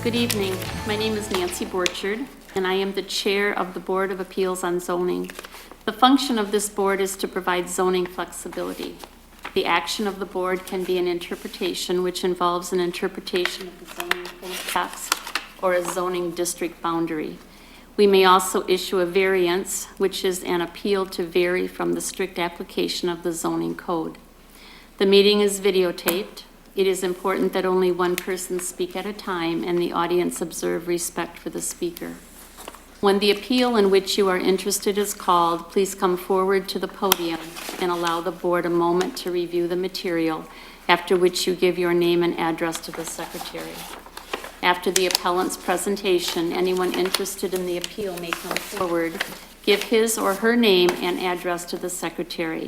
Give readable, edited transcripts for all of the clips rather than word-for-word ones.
Good evening. My name is Nancy Borchard, and I am the Chair of the Board of Appeals on Zoning. The function of this board is to provide zoning flexibility. The action of the board can be an interpretation, which involves an interpretation of the zoning code text or a zoning district boundary. We may also issue a variance, which is an appeal to vary from the strict application of the zoning code. The meeting is videotaped. It is important that only one person speak at a time and the audience observe respect for the speaker. When the appeal in which you are interested is called, please come forward to the podium and allow the board a moment to review the material, after which you give your name and address to the secretary. After the appellant's presentation, anyone interested in the appeal may come forward, give his or her name and address to the secretary.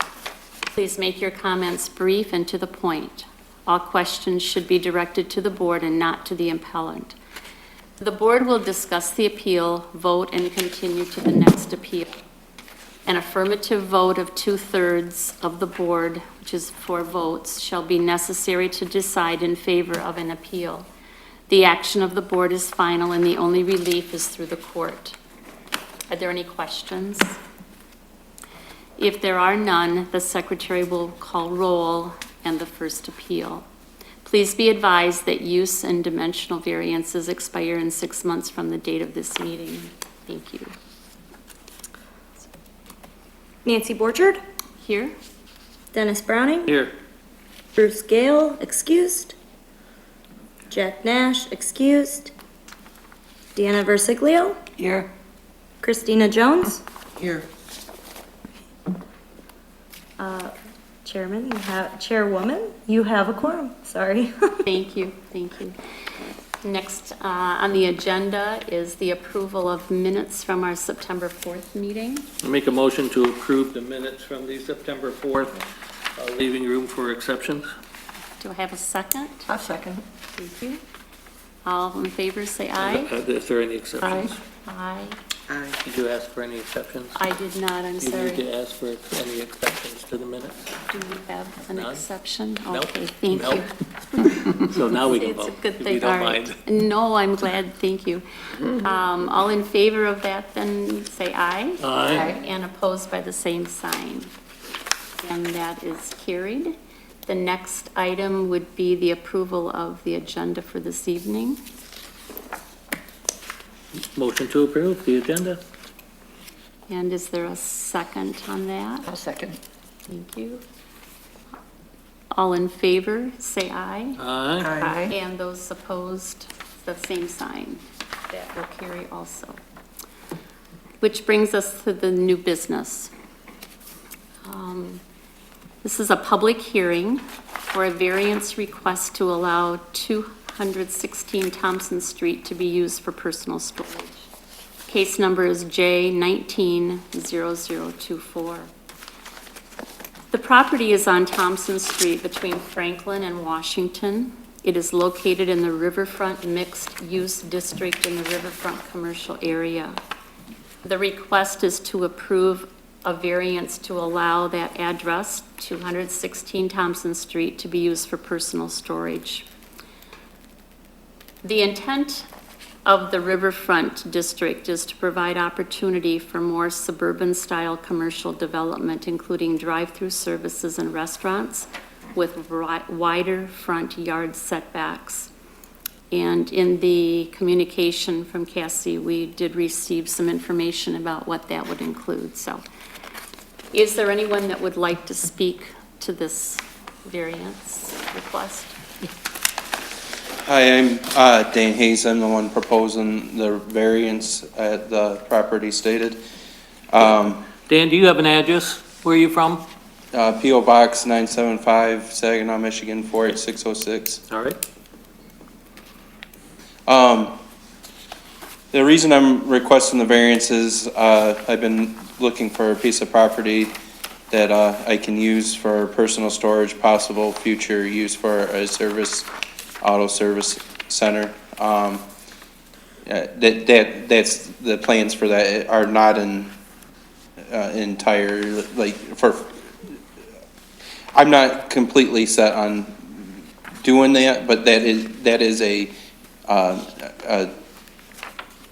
Please make your comments brief and to the point. All questions should be directed to the board and not to the appellant. The board will discuss the appeal, vote, and continue to the next appeal. An affirmative vote of 2/3 of the board, which is 4 votes, shall be necessary to decide in favor of an appeal. The action of the board is final and the only relief is through the court. Are there any questions? If there are none, the secretary will call roll and the first appeal. Please be advised that use and dimensional variances expire in 6 months from the date of this meeting. Thank you. Nancy Borchard? Here? Dennis Browning? Here. Bruce Gale, excused. Jack Nash, excused. Deanna Versiglio? Here. Christina Jones? Here. Chairwoman, you have a quorum, sorry. Thank you, thank you. Next on the agenda is the approval of minutes from our September 4th meeting. I make a motion to approve the minutes from the September 4th, leaving room for exceptions. Do I have a second? A second. Thank you. All in favor say aye. Is there any exceptions? Aye. Aye. Did you ask for any exceptions? I did not, I'm You sorry. need to ask for any exceptions to the minutes. Do you have an None? exception? Nope. Okay, thank Nope. you. So now we can It's a vote, good if thing. you don't All right. mind. No, I'm glad, thank you. All in favor of that, then say aye. Aye. And opposed by the same sign. And that is carried. The next item would be the approval of the agenda for this evening. Motion to approve the agenda. And is there a second on that? A second. Thank you. All in favor, say aye. Aye. Aye. And those opposed, the same sign. That will carry also. Which brings us to the new business. This is a public hearing for a variance request to allow 216 Thompson Street to be used for personal storage. Case number is J190024. The property is on Thompson Street between Franklin and Washington. It is located in the Riverfront Mixed Use District in the Riverfront Commercial Area. The request is to approve a variance to allow that address, 216 Thompson Street, to be used for personal storage. The intent of the Riverfront District is to provide opportunity for more suburban-style commercial development, including drive-through services and restaurants with wider front yard setbacks. And in the communication from Cassie, we did receive some information about what that would include. So, is there anyone that would like to speak to this variance request? Hi, I'm Dan Hayes. I'm the one proposing the variance at the property stated. Dan, do you have an address? Where are you from? P.O. Box 975, Saginaw, Michigan 48606. All right. The reason I'm requesting the variance is I've been looking for a piece of property that I can use for personal storage, possible future use for a auto service center. That's the plans for that are not entire, like, I'm not completely set on doing that, but that is a a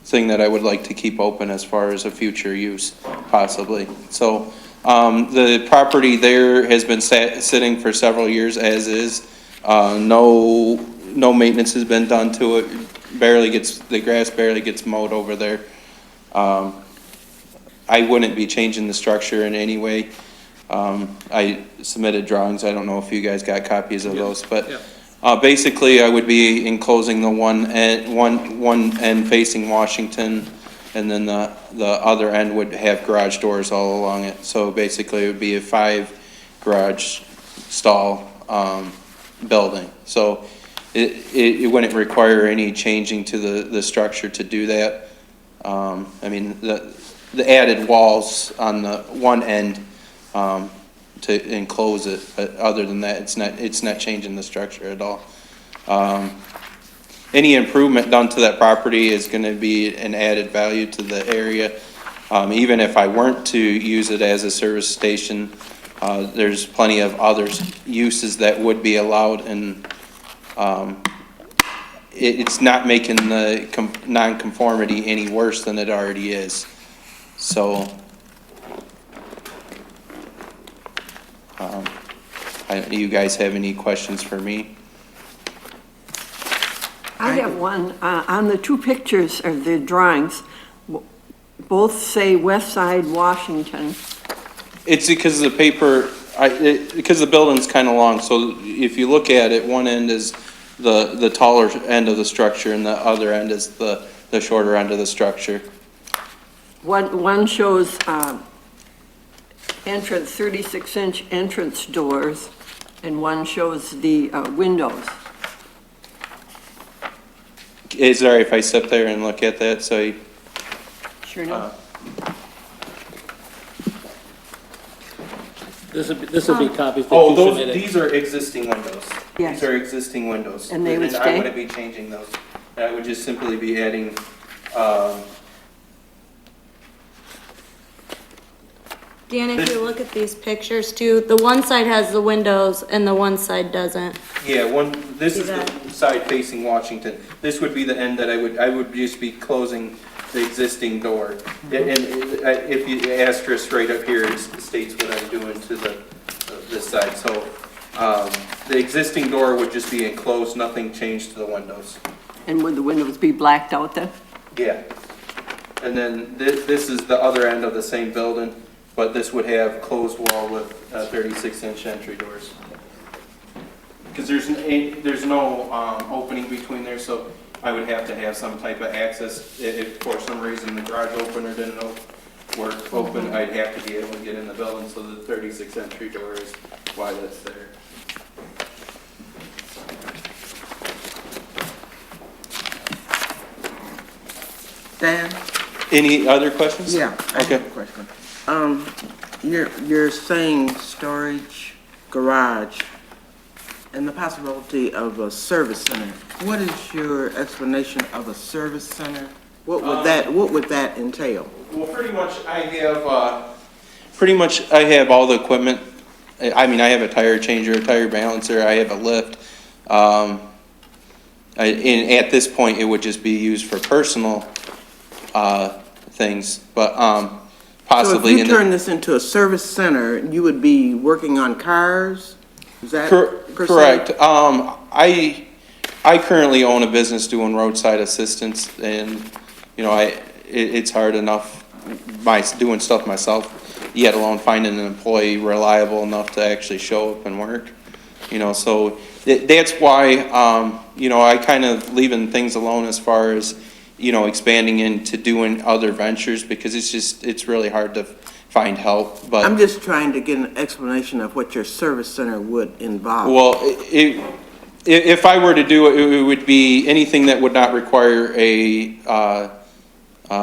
thing that I would like to keep open as far as a future use, possibly. So, the property there has been sitting for several years as is. No maintenance has been done to it. The grass barely gets mowed over there. I wouldn't be changing the structure in any way. I submitted drawings. I don't know if you guys got copies of those, but basically I would be enclosing the one end facing Washington, and then the other end would have garage doors all along it. So basically it would be a 5 garage stall building. So it wouldn't require any changing to the structure to do that. I mean, the added walls on the one end to enclose it, but other than that, it's not changing the structure at all. Any improvement done to that property is going to be an added value to the area. Even if I weren't to use it as a service station, there's plenty of other uses that would be allowed, and it's not making the non-conformity any worse than it already is. So, you guys have any questions for me? I have one. On the 2 pictures, or the drawings, both say West Side Washington. It's because the paper, because the building's kind of long, so if you look at it, one end is the taller end of the structure, and the other end is the shorter end of the structure. One shows entrance, 36-inch entrance doors, and one shows the windows. Is it all right if I step there and look at that? So, Sure enough. This will be copies that oh, you submitted. these are existing windows. Yes. These are existing windows. And they would I stay? wouldn't be changing those. I would just simply be adding, Dan, if you look at these pictures too, the one side has the windows and the one side doesn't. yeah, this See is that? the side facing Washington. This would be the end that I would just be closing the existing door. And if you asterisk right up here, it states what I'm doing to this side. So, the existing door would just be enclosed, nothing changed to the windows. And would the windows be blacked out then? Yeah. And then this is the other end of the same building, but this would have closed wall with 36-inch entry doors. Because there's no opening between there, so I would have to have some type of access. If for some reason the garage opener didn't work open, I'd have to be able to get in the building, so the 36 entry door is why that's there. Dan? Any other questions? Yeah, I Okay. have a question. You're saying storage, garage, and the possibility of a service center. What is your explanation of a service center? What would that entail? Well, pretty much I have all the equipment. I mean, I have a tire changer, a tire balancer, I have a lift. And at this point, it would just be used for personal things, but possibly. So if you turn this into a service center, you would be working on cars? Is that per se? Correct. I currently own a business doing roadside assistance, and it's hard enough doing stuff myself, yet alone finding an employee reliable enough to actually show up and work. So that's why I kind of leaving things alone as far as expanding into doing other ventures, because it's really hard to find help. But I'm just trying to get an explanation of what your service center would involve. well, if I were to do it, it would be anything that would not require a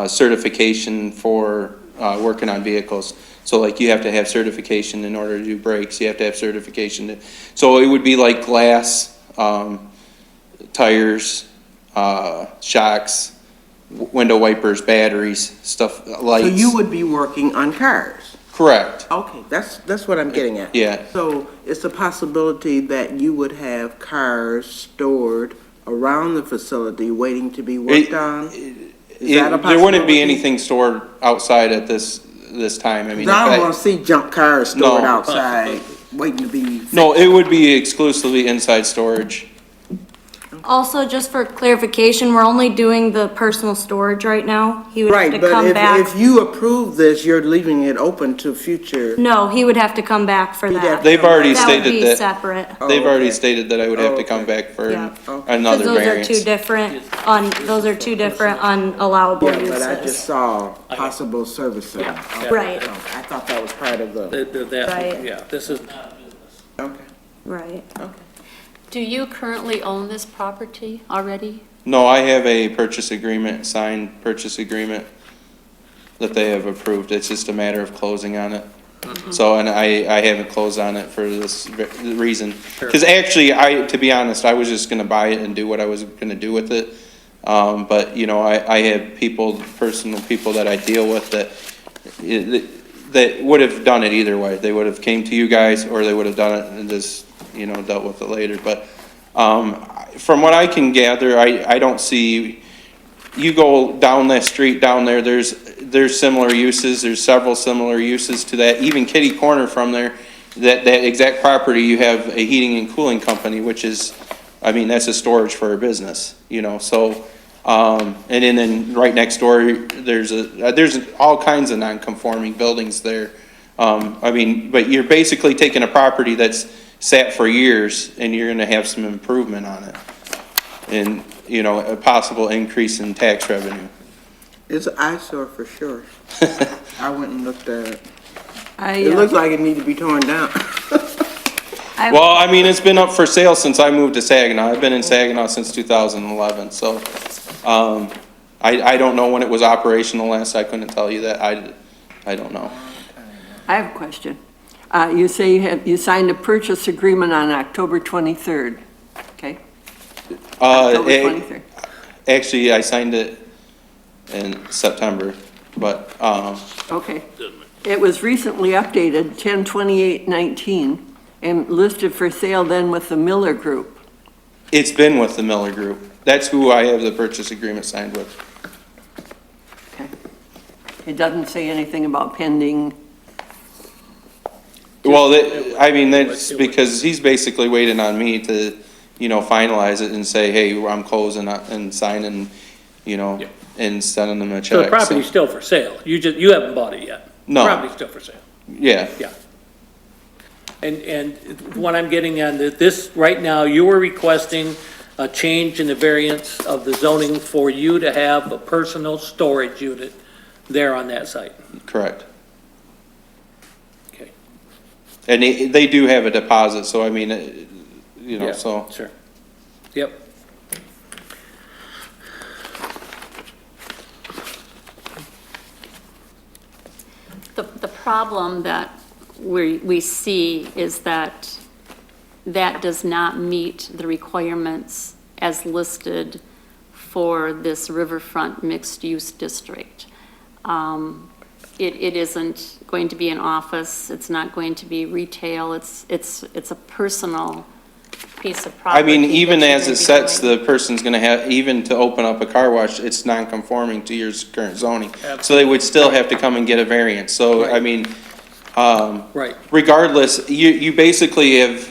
certification for working on vehicles. So like you have to have certification in order to do brakes. You have to have certification. So it would be like glass, tires, shocks, window wipers, batteries, stuff, lights. So you would be working on cars? Correct. Okay, that's what I'm getting at. Yeah. So it's a possibility that you would have cars stored around the facility waiting to be worked on? Is that a There wouldn't be possibility? anything stored outside at this time. I mean, 'Cause I if don't wanna see junk cars stored No. outside, waiting to be. no, it would be exclusively inside storage. Also, just for clarification, we're only doing the personal storage right now. He would have Right, to but come back. if you approve this, you're leaving it open to future. No, he would have to come back for He'd that. have They've already That would stated be that, separate. Oh, they've already okay. stated that I would have to Oh, come okay. back for Yeah. Okay. another Because those are variance. two different, those are two different unallowable Yeah, but I just uses. saw possible servicing. Yeah. Okay. Right. Okay. I thought that was part of the, Right. Yeah, this is not a business. okay, Right. okay. Do you currently own this property already? No, I have a signed purchase agreement that they have approved. It's just a matter of closing on it. So, and I haven't closed on it for this reason. Because actually, to be honest, I was just gonna buy it and do what I was gonna do with it. But, you know, I have personal people that I deal with that would have done it either way. They would have came to you guys, or they would have done it and just, you know, dealt with it later. But, from what I can gather, I don't see, you go down that street down there, there's similar uses, there's several similar uses to that. Even kitty corner from there, that exact property, you have a heating and cooling company, which is, I mean, that's a storage for a business, you know, so, and then right next door, there's all kinds of non-conforming buildings there. I mean, but you're basically taking a property that's sat for years, and you're gonna have some improvement on it. And, you know, a possible increase in tax revenue. It's an eyesore for sure. I went and looked at it. I, It looks like it needs to be torn down. Well, I mean, it's been up for sale since I moved to Saginaw. I've been in Saginaw since 2011, so, I don't know when it was operational last, I couldn't tell you that, I don't know. I have a question. You say you signed a purchase agreement on October 23rd, okay? October 23rd. Actually, I signed it in September, but, Okay. It was recently updated, 10/28/19, and listed for sale then with the Miller Group. it's been with the Miller Group. That's who I have the purchase agreement signed with. Okay. It doesn't say anything about pending. Well, I mean, that's because he's basically waiting on me to, you know, finalize it and say, hey, I'm closing and signing, you know, Yeah. and sending them a check. So the property's still for sale, you haven't bought it yet? No. Property's still for sale, Yeah, yeah. And what I'm getting on, this, right now, you were requesting a change in the variance of the zoning for you to have a personal storage unit there on that site. correct. Okay. And they do have a deposit, so I mean, you know, Yeah, so. sure. Yep. The problem that we see is that that does not meet the requirements as listed for this riverfront mixed-use district. It isn't going to be an office, it's not going to be retail, it's a personal piece of I property. mean, even that you're as gonna it be sets, doing. the person's gonna have, even to open up a car wash, it's non-conforming to your current zoning. So they would still have to come and get a variance. So, I mean, Right. regardless, you basically have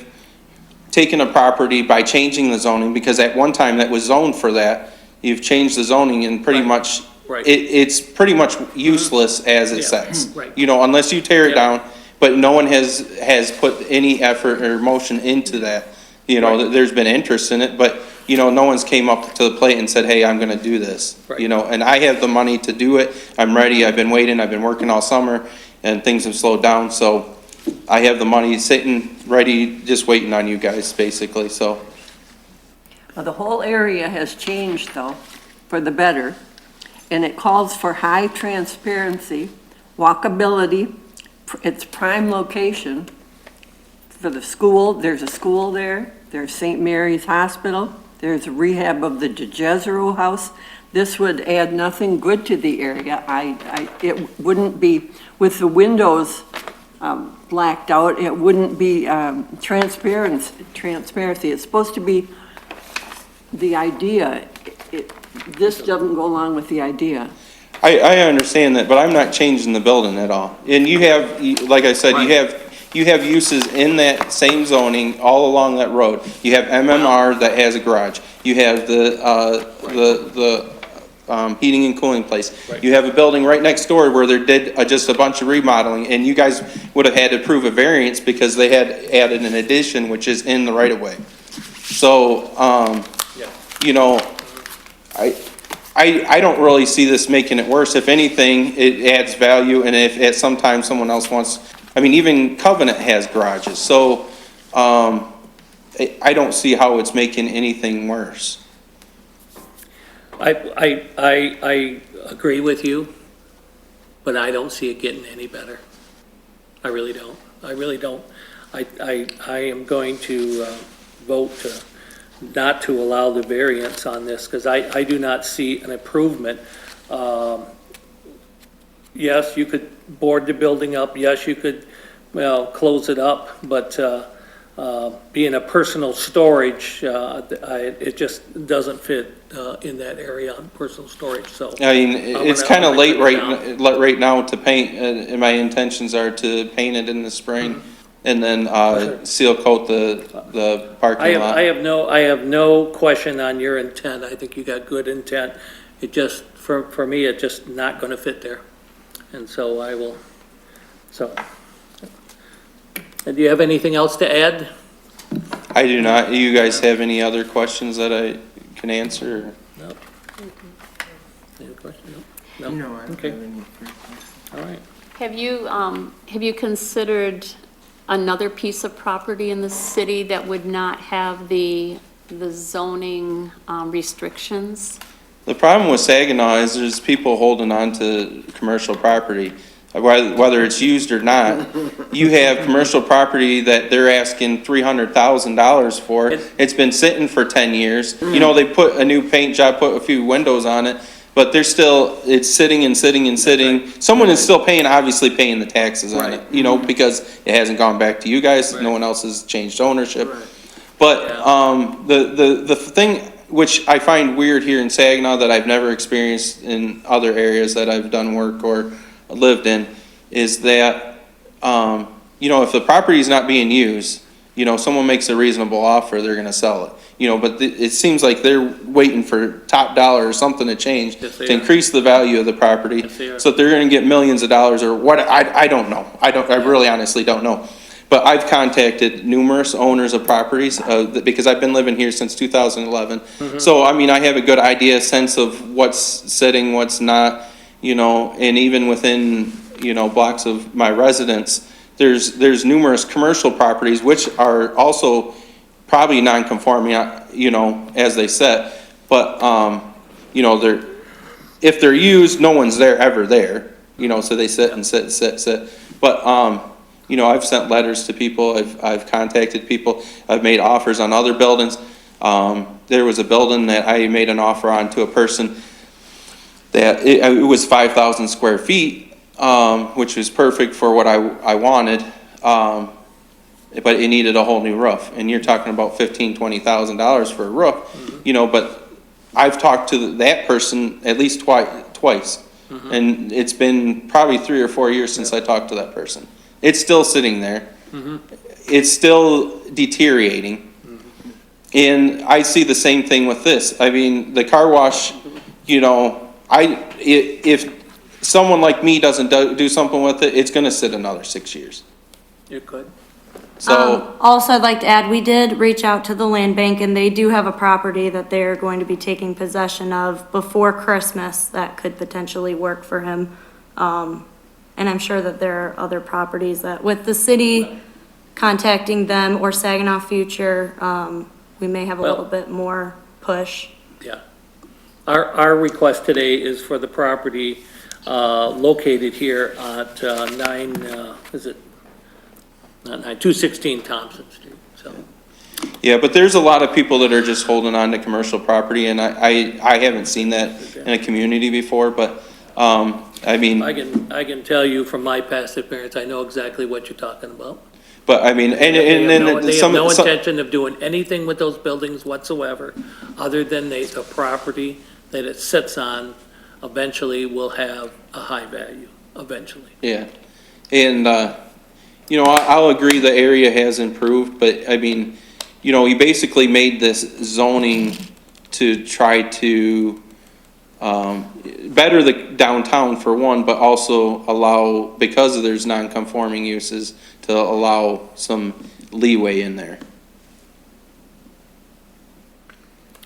taken a property by changing the zoning, because at one time that was zoned for that. You've changed the zoning and pretty Right. much, Right. it's pretty much useless as it Yeah. sets. Right. You know, unless you tear it Yeah. down, but no one has put any effort or motion into that. You know, Right. there's been interest in it, but, you know, no one's came up to the plate and said, hey, I'm gonna do this. Right. You know, and I have the money to do it. I'm ready. I've been waiting. I've been working all summer, and things have slowed down, so I have the money sitting, ready, just waiting on you guys, basically, so. Well, the whole area has changed, though, for the better, and it calls for high transparency, walkability, its prime location for the school. There's a school there, there's St. Mary's Hospital, there's a rehab of the DeJezero House. This would add nothing good to the area. It wouldn't be, with the windows blacked out, it wouldn't be transparency. It's supposed to be the idea, this doesn't go along with the idea. I understand that, but I'm not changing the building at all. And you have, like I said, you have uses in that same zoning all along that road. You have MMR that has a garage. You have the heating and cooling place. Right. You have a building right next door where they did just a bunch of remodeling, and you guys would have had to prove a variance because they had added an addition, which is in the right of way. So, you know, I don't really see this making it worse. If anything, it adds value, and if at some time someone else wants, I mean, even Covenant has garages, so, I don't see how it's making anything worse. I agree with you, but I don't see it getting any better. I really don't. I really don't. I am going to vote not to allow the variance on this, because I do not see an improvement. Yes, you could board the building up, yes, you could, well, close it up, but being a personal storage, it just doesn't fit in that area on personal storage, so. I mean, it's kind of late down. right now to paint, and my intentions are to paint it in the spring, and then seal coat the parking lot. I have no question on your intent. I think you got good intent. It just, for me, it's just not gonna fit there. And so I will, so. And do you have anything else to add? I do not. You guys have any other questions that I can answer? No. Any question? No? No, I don't Okay. have any further questions. All right. Have you considered another piece of property in the city that would not have the zoning restrictions? The problem with Saginaw is there's people holding on to commercial property, whether it's used or not. You have commercial property that they're asking $300,000 for. It's been sitting for 10 years. You know, they put a new paint job, put a few windows on it, but they're still, it's sitting and sitting and sitting. Someone is still paying, obviously paying the taxes on it, you know, because it hasn't gone back to you guys. No one else has changed ownership. But the thing which I find weird here in Saginaw that I've never experienced in other areas that I've done work or lived in is that, you know, if the property is not being used, you know, someone makes a reasonable offer, they're gonna sell it. You know, but it seems like they're waiting for top dollar or something to change Yes, they to are. increase the value of the property. Yes, they are. So they're gonna get millions of dollars or what, I don't know. I really honestly don't know. But I've contacted numerous owners of properties, because I've been living here since 2011. So, I mean, I have a good idea, sense of what's sitting, what's not, you know, and even within, you know, blocks of my residence, there's numerous commercial properties which are also probably non-conforming, you know, as they set, but, you know, if they're used, no one's ever there, you know, so they sit and sit. But, you know, I've sent letters to people, I've contacted people, I've made offers on other buildings. There was a building that I made an offer on to a person that it was 5,000 square feet, which was perfect for what I wanted, but it needed a whole new roof. And you're talking about $15,000-$20,000 for a roof, you know, but I've talked to that person at least twice. And it's been probably 3 or 4 years since I talked to that person. It's still sitting there. It's still deteriorating. And I see the same thing with this. I mean, the car wash, you know, if someone like me doesn't do something with it, it's gonna sit another 6 years. You could. So, Also, I'd like to add, we did reach out to the land bank, and they do have a property that they're going to be taking possession of before Christmas that could potentially work for him. And I'm sure that there are other properties that, with the city contacting them or Saginaw Future, we may have a little bit more push. Yeah. Our request today is for the property located here at 216 Thompson Street, so. yeah, but there's a lot of people that are just holding on to commercial property, and I haven't seen that in a community before, but, I mean. I can tell you from my past experience, I know exactly what you're talking about. But I mean, and They then have no some, intention of doing anything with those buildings whatsoever. other than the property that it sits on eventually will have a high value, eventually. Yeah, and, you know, I'll agree the area has improved, but I mean, you know, he basically made this zoning to try to, better the downtown for one, but also allow, because there's non-conforming uses, to allow some leeway in there.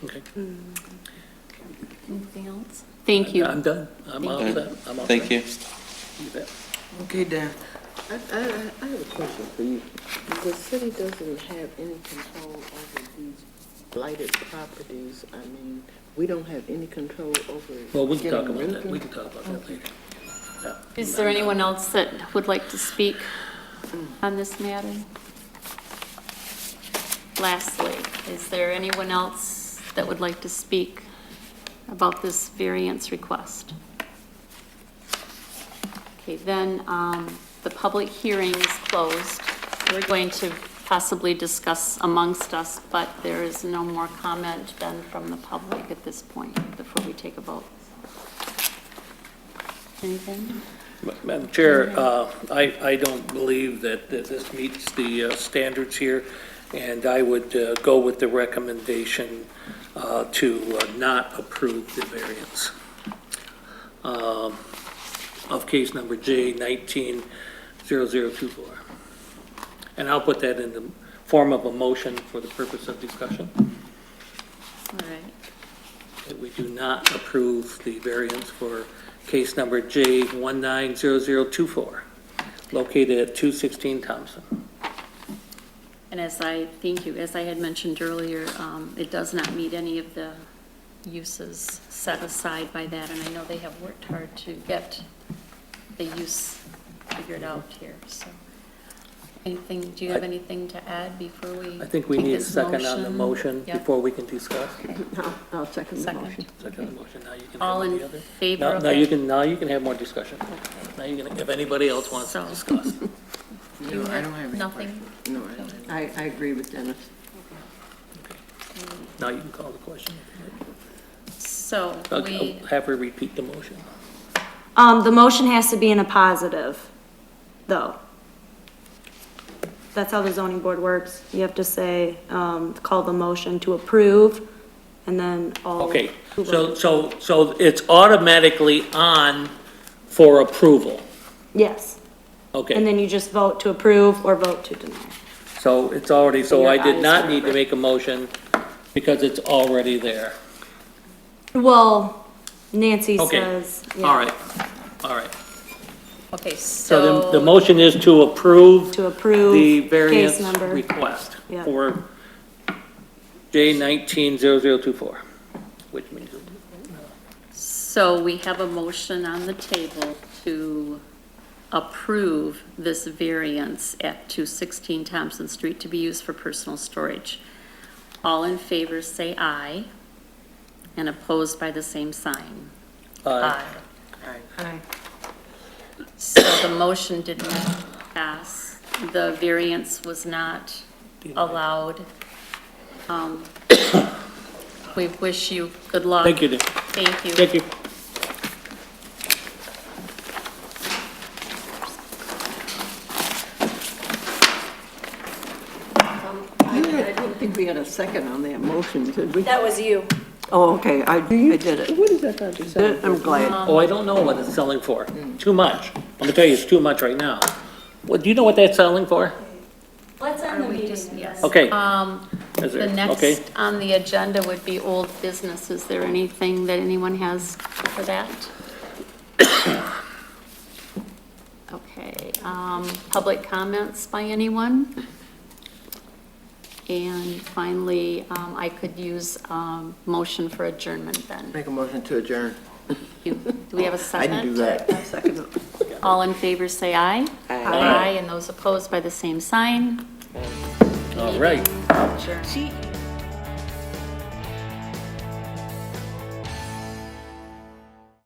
Okay. Anything else? Thank you. I'm done. I'm all set. I'm all Thank set. you. You bet. Okay, Dan. I have a question for you. The city doesn't have any control over these blighted properties. I mean, we don't have any control over. Well, we can talk getting about rid that. of We them? can talk about that later. Yeah. Is there anyone else that would like to speak on this matter? Lastly, is there anyone else that would like to speak about this variance request? Okay, then, the public hearing is closed. We're going to possibly discuss amongst us, but there is no more comment then from the public at this point before we take a vote. Anything? Madam Chair, I don't believe that this meets the standards here, and I would go with the recommendation to not approve the variance of case number J 19-0024. And I'll put that in the form of a motion for the purpose of discussion. All right. That we do not approve the variance for case number J 19-0024, located at 216 Thompson. And as I had mentioned earlier, it does not meet any of the uses set aside by that, and I know they have worked hard to get the use figured out here, so. Anything, do you have anything to add before we? I think we take need a this second on the motion Yep. before we can discuss. I'll second the Second. motion. Second the motion, now you can All have in the other. favor of Now that? you can have more discussion. Now you can, if anybody else wants to So- discuss. You No, I don't have any nothing? No, I don't. I agree with Dennis. Now you can call the question. So I'll we, have her repeat the motion. The motion has to be in a positive, though. That's how the zoning board works. You have to say, call the motion to approve, and then all. Okay, who so, voted. so it's automatically on for approval. Yes, and Okay, then you just vote to approve or vote to deny. so it's already, so Your I did eyes not are need to red. make a motion because it's already there. Well, Nancy Okay, says. yeah, all right, all right. okay, So the motion is to approve To approve. the case variance number. request Yeah. for J 19-0024, which means, So we have a motion on the table to approve this variance at 216 Thompson Street to be used for personal storage. All in favor say aye, and opposed by the same sign. Aye. So the motion did not pass. The variance was not allowed. We wish you good luck. thank you, Dan. Thank you. Thank you. I don't think we had a second on that motion, did we? That was you. Oh, okay, I did it. What is that going to say? I'm glad. Oh, I don't know what it's selling for. Too much. I'm gonna tell you, it's too much right now. What, do you know what that's selling for? Let's end the meeting. Yes. Okay. The Is there- okay. next on the agenda would be old business. Is there anything that anyone has for that? Okay, public comments by anyone? And finally, I could use, motion for adjournment then. Make a motion to adjourn. Do we have a I second? didn't do that. Second it. All in favor, say aye. Aye. And those opposed by the same sign. All right. Adjourn.